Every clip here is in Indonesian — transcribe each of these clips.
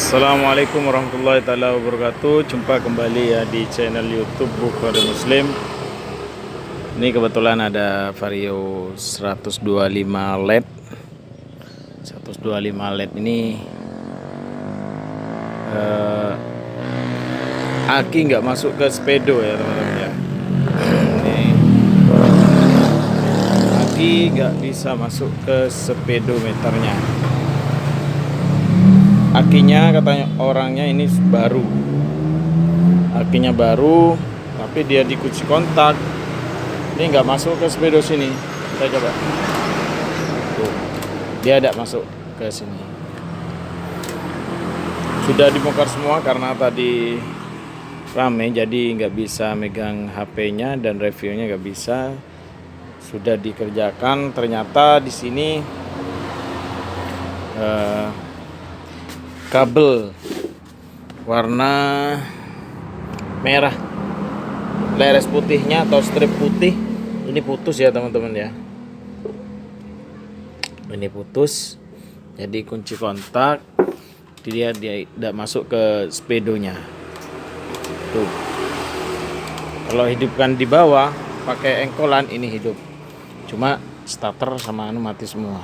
Assalamualaikum warahmatullahi taala wabarakatuh. Jumpa kembali ya di channel YouTube Bukhari Muslim. Ini kebetulan ada Vario 125 LED. 125 LED ini aki nggak masuk ke speedo ya teman-teman ya. Ini aki nggak bisa masuk ke speedometernya. Akinya katanya orangnya ini baru, akinya baru, tapi dia dikunci kontak, ini nggak masuk ke speedo sini. Kita coba, tuh, dia tidak masuk ke sini. Sudah dibongkar semua karena tadi rame, jadi nggak bisa megang HP-nya dan reviewnya nggak bisa. Sudah dikerjakan, ternyata di sini kabel warna merah leres putihnya atau strip putih ini putus ya teman-teman ya. Ini putus, jadi kunci kontak dia tidak masuk ke speedonya. Tuh, kalau hidupkan di bawah pakai engkolan ini hidup, cuma starter sama anu mati semua.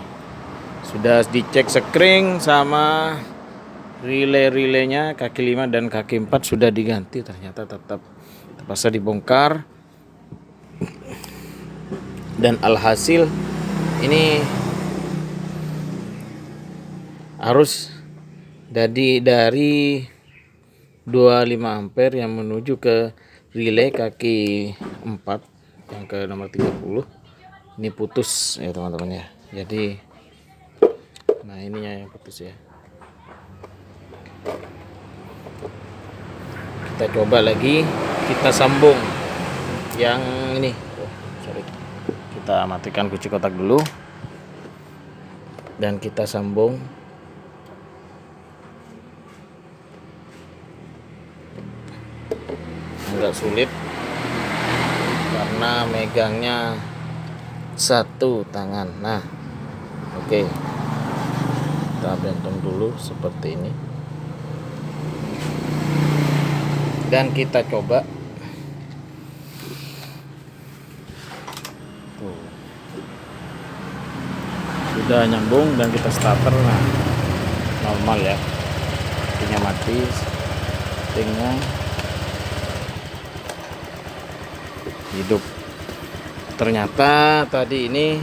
Sudah dicek sekring sama relay-relaynya, kaki 5 dan kaki 4 sudah diganti, ternyata tetap terpaksa dibongkar. Dan alhasil ini arus dari 25 ampere yang menuju ke relay kaki 4 yang ke nomor 30 ini putus ya teman-teman ya. Jadi nah ininya yang putus ya. Kita coba lagi, kita sambung yang ini. Oh, sorry. Kita matikan kunci kotak dulu dan kita sambung. Agak sulit karena megangnya satu tangan. Nah, oke. Kita bentung dulu seperti ini. Dan kita coba tuh, sudah nyambung dan kita starter. Nah, normal ya, apinya mati, settingnya hidup. Ternyata tadi ini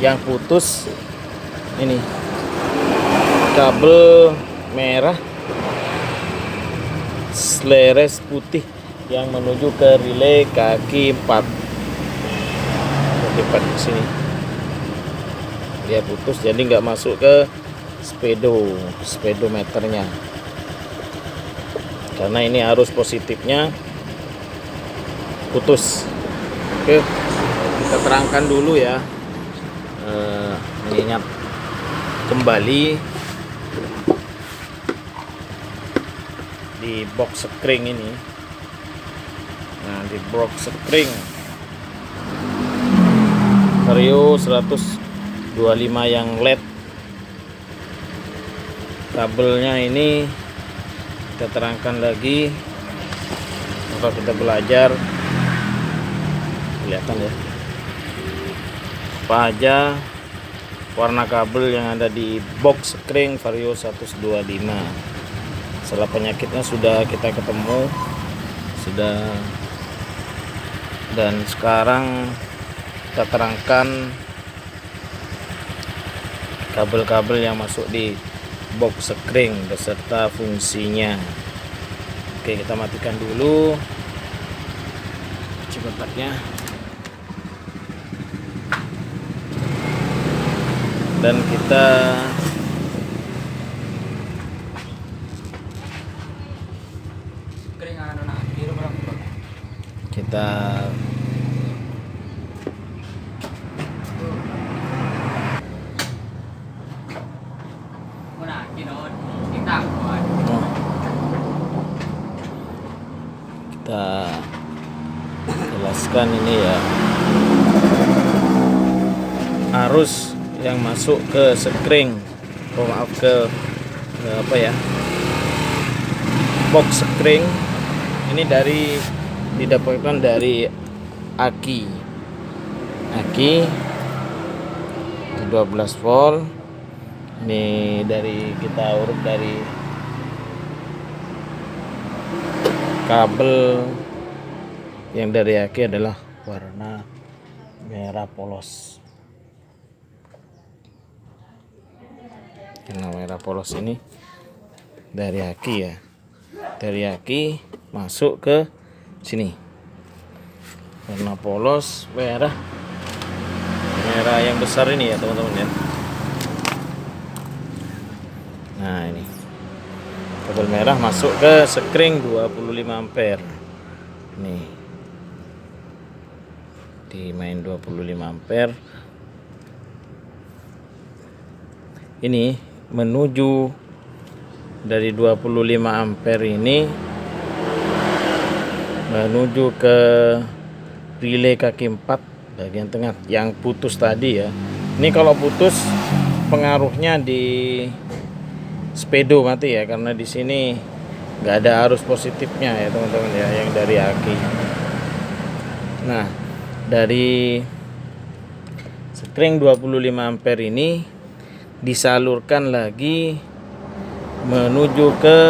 yang putus ini kabel merah leres putih yang menuju ke relay kaki 4 depan sini. Dia putus, jadi nggak masuk ke speedometernya karena ini arus positifnya putus. Oke, kita terangkan dulu ya, mengingat kembali di box spring ini. Nah, di box spring Vario 125 yang LED, kabelnya ini kita terangkan lagi kalau kita belajar, kelihatan ya apa aja warna kabel yang ada di box spring Vario 125. Setelah penyakitnya sudah kita ketemu, sudah, dan sekarang kita terangkan kabel-kabel yang masuk di box spring beserta fungsinya. Oke, kita matikan dulu kunci kontaknya dan kita jelaskan ini ya, arus yang masuk ke sekring ke apa ya, box spring ini didapatkan dari aki 12 volt. Ini kita urut dari kabel yang dari aki adalah warna merah polos. Yang merah polos ini dari aki ya, dari aki masuk ke sini, warna polos merah yang besar ini ya teman-teman ya. Nah, ini kabel merah masuk ke sekring 25 ampere. Nih, di main 25 ampere. Ini menuju dari 25 ampere ini menuju ke relay kaki 4 bagian tengah yang putus tadi ya. Ini kalau putus pengaruhnya di speedo mati ya, karena di sini nggak ada arus positifnya ya teman-teman ya, yang dari aki. Nah, dari sekring 25 ampere ini disalurkan lagi menuju ke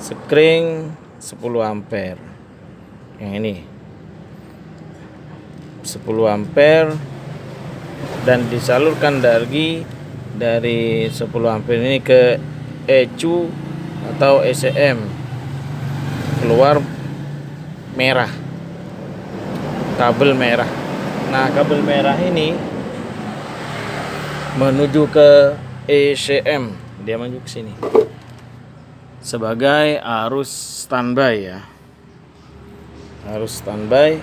sekring 10 ampere yang ini 10 ampere, dan disalurkan lagi dari 10 ampere ini ke ECU atau ECM, keluar merah, kabel merah. Nah, kabel merah ini menuju ke ECM, dia menuju ke sini sebagai arus standby ya, arus standby.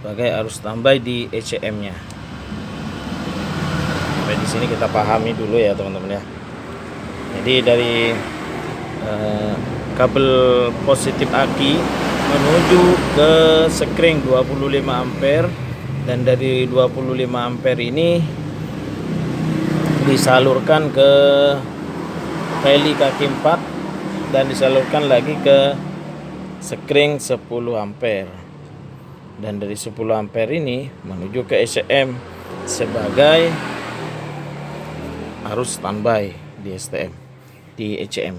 Sebagai arus standby di ECM-nya. Sampai di sini kita pahami dulu ya teman-teman ya. Jadi dari kabel positif aki menuju ke sekring 25 ampere, dan dari 25 ampere ini disalurkan ke reli kaki 4 dan disalurkan lagi ke sekring 10 ampere. Dan dari 10 ampere ini menuju ke ECM sebagai arus standby di STM, di ECM.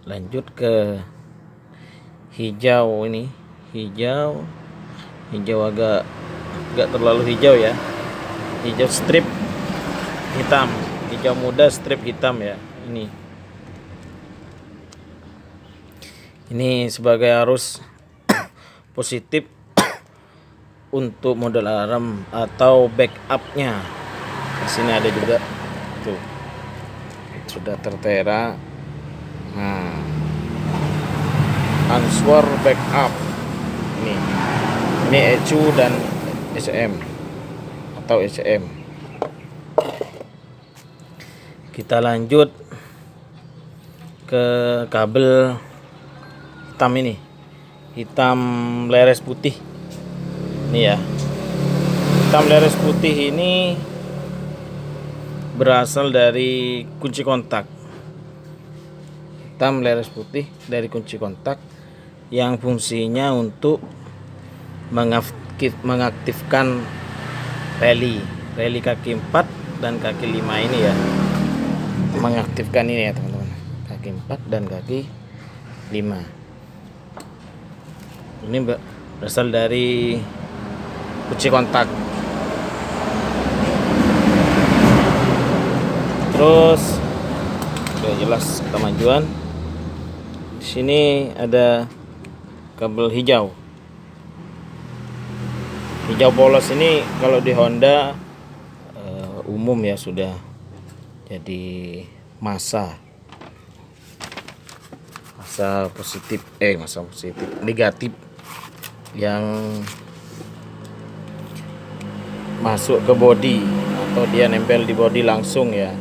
Lanjut ke hijau ini, hijau agak terlalu hijau ya, hijau strip hitam, hijau muda strip hitam ya. Ini sebagai arus positif untuk model alarm atau backupnya. Di sini ada juga tuh, sudah tertera. Nah, answer backup ini ECU dan ECM atau ECM. Kita lanjut ke kabel hitam ini, hitam leres putih ini ya. Hitam leres putih ini berasal dari kunci kontak. Hitam leres putih dari kunci kontak yang fungsinya untuk mengaktifkan reli kaki 4 dan kaki 5 ini ya. Mengaktifkan ini ya teman-teman, kaki 4 dan kaki 5. Ini berasal dari kunci kontak. Terus sudah jelas kemajuan. Di sini ada kabel hijau. Hijau polos ini kalau di Honda umum ya, sudah jadi masa positif negatif yang masuk ke bodi atau dia nempel di bodi langsung ya.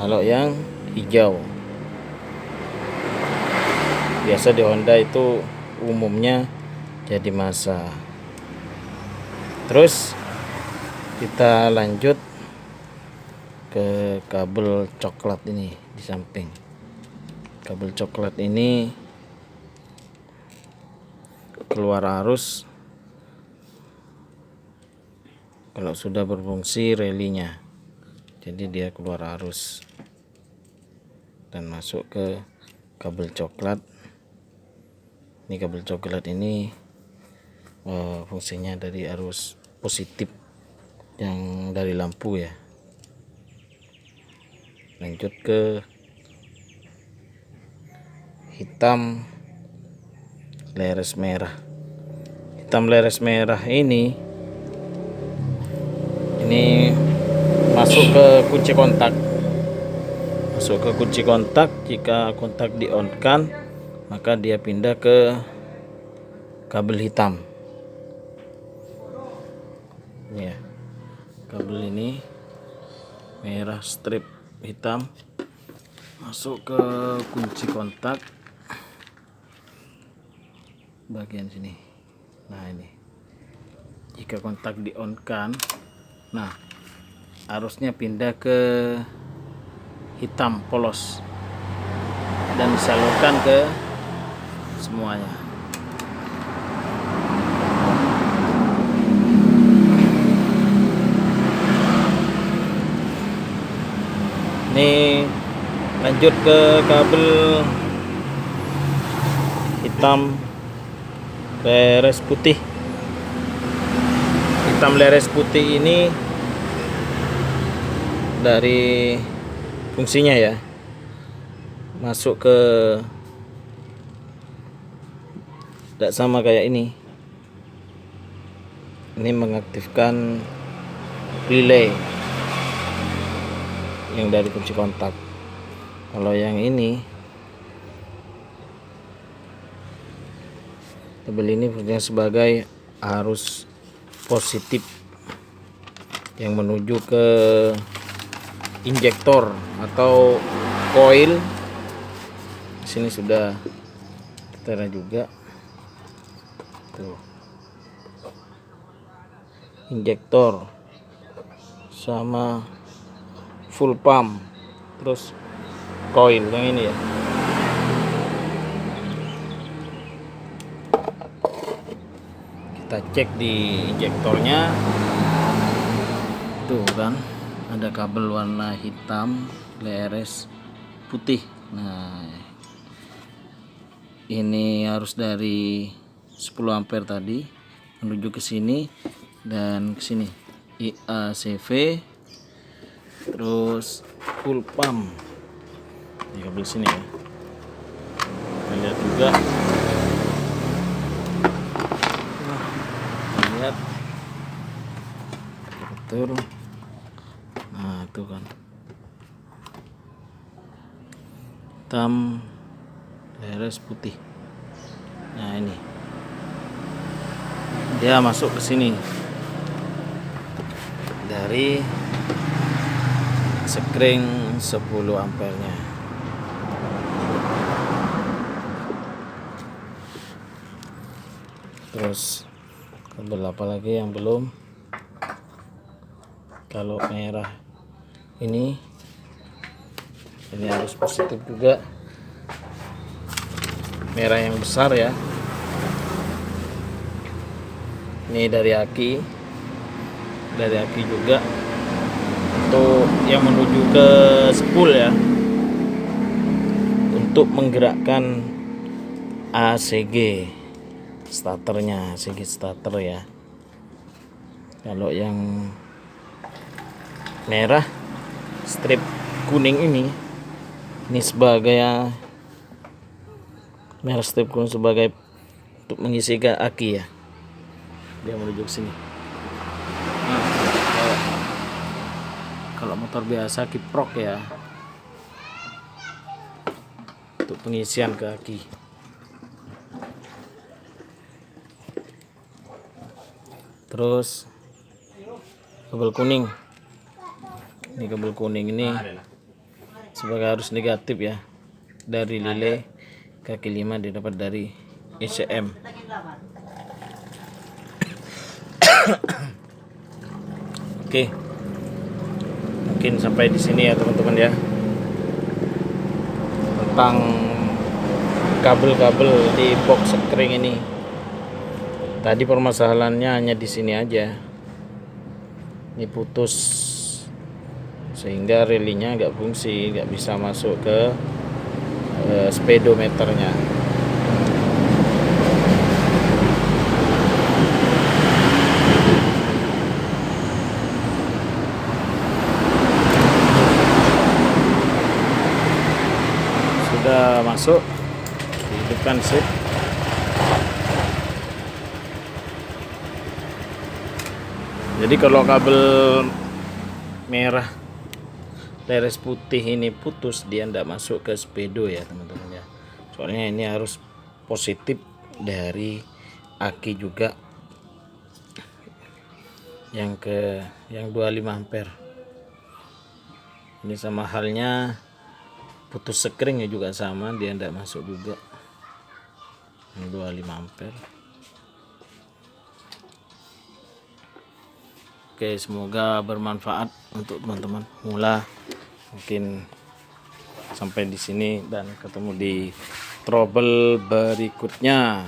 Kalau yang hijau biasa di Honda itu umumnya jadi masa. Terus kita lanjut ke kabel coklat ini di samping. Kabel coklat ini keluar arus kalau sudah berfungsi relinya, jadi dia keluar arus dan masuk ke kabel coklat. Ini kabel coklat ini fungsinya dari arus positif yang dari lampu ya. Lanjut ke hitam leres merah. Hitam leres merah ini masuk ke kunci kontak. Masuk ke kunci kontak. Jika kontak di on kan, maka dia pindah ke kabel hitam. Ya, kabel ini merah strip hitam masuk ke kunci kontak bagian sini. Nah, ini jika kontak di on kan, nah arusnya pindah ke hitam polos dan disalurkan ke semuanya. Ini lanjut ke kabel hitam leres putih. Hitam leres putih ini dari fungsinya ya, masuk ke, tidak sama kayak ini mengaktifkan relay yang dari kunci kontak. Kalau yang ini kabel ini fungsinya sebagai arus positif yang menuju ke injektor atau koil. Di sini sudah tertera juga tuh, injektor sama full pump, terus koil yang ini ya. Kita cek di injektornya tuh kan, ada kabel warna hitam leres putih. Nah, ini harus dari 10 ampere tadi menuju ke sini dan ke sini IACV, terus full pump di kabel sini ya. Kita lihat juga, lihat betul. Nah, itu kan hitam leres putih. Nah, ini dia masuk ke sini dari sekring 10 ampernya. Terus kabel apa lagi yang belum? Kalau merah ini harus positif juga, merah yang besar ya. Ini dari aki juga untuk yang menuju ke spool ya, untuk menggerakkan ACG starternya, ACG starter ya. Kalau yang merah strip kuning ini sebagai merah strip kuning sebagai untuk mengisi ke aki ya, dia menuju ke sini. Nah, kalau motor biasa kiprok ya, untuk pengisian ke aki. Terus kabel kuning, ini kabel kuning ini sebagai arus negatif ya, dari relay kaki 5 didapat dari ECM. Oke, mungkin sampai di sini ya teman-teman ya, tentang kabel-kabel di box sekring ini. Tadi permasalahannya hanya di sini aja, ini putus sehingga relinya nggak fungsi, nggak bisa masuk ke speedometernya. Sudah masuk, hidupkan sip. Jadi kalau kabel merah teres putih ini putus, dia ndak masuk ke speedo ya teman-teman ya. Soalnya ini harus positif dari aki juga yang 25 ampere. Ini sama halnya putus sekring ya, juga sama, dia ndak masuk juga yang 25 ampere. Oke, semoga bermanfaat untuk teman-teman mula. Mungkin sampai di sini dan ketemu di trouble berikutnya.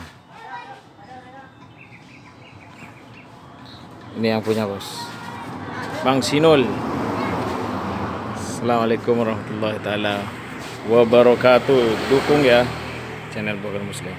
Ini yang punya bos, Bang Sinul. Assalamualaikum warahmatullahi taala wabarakatuh. Dukung ya channel Bogor Muslim.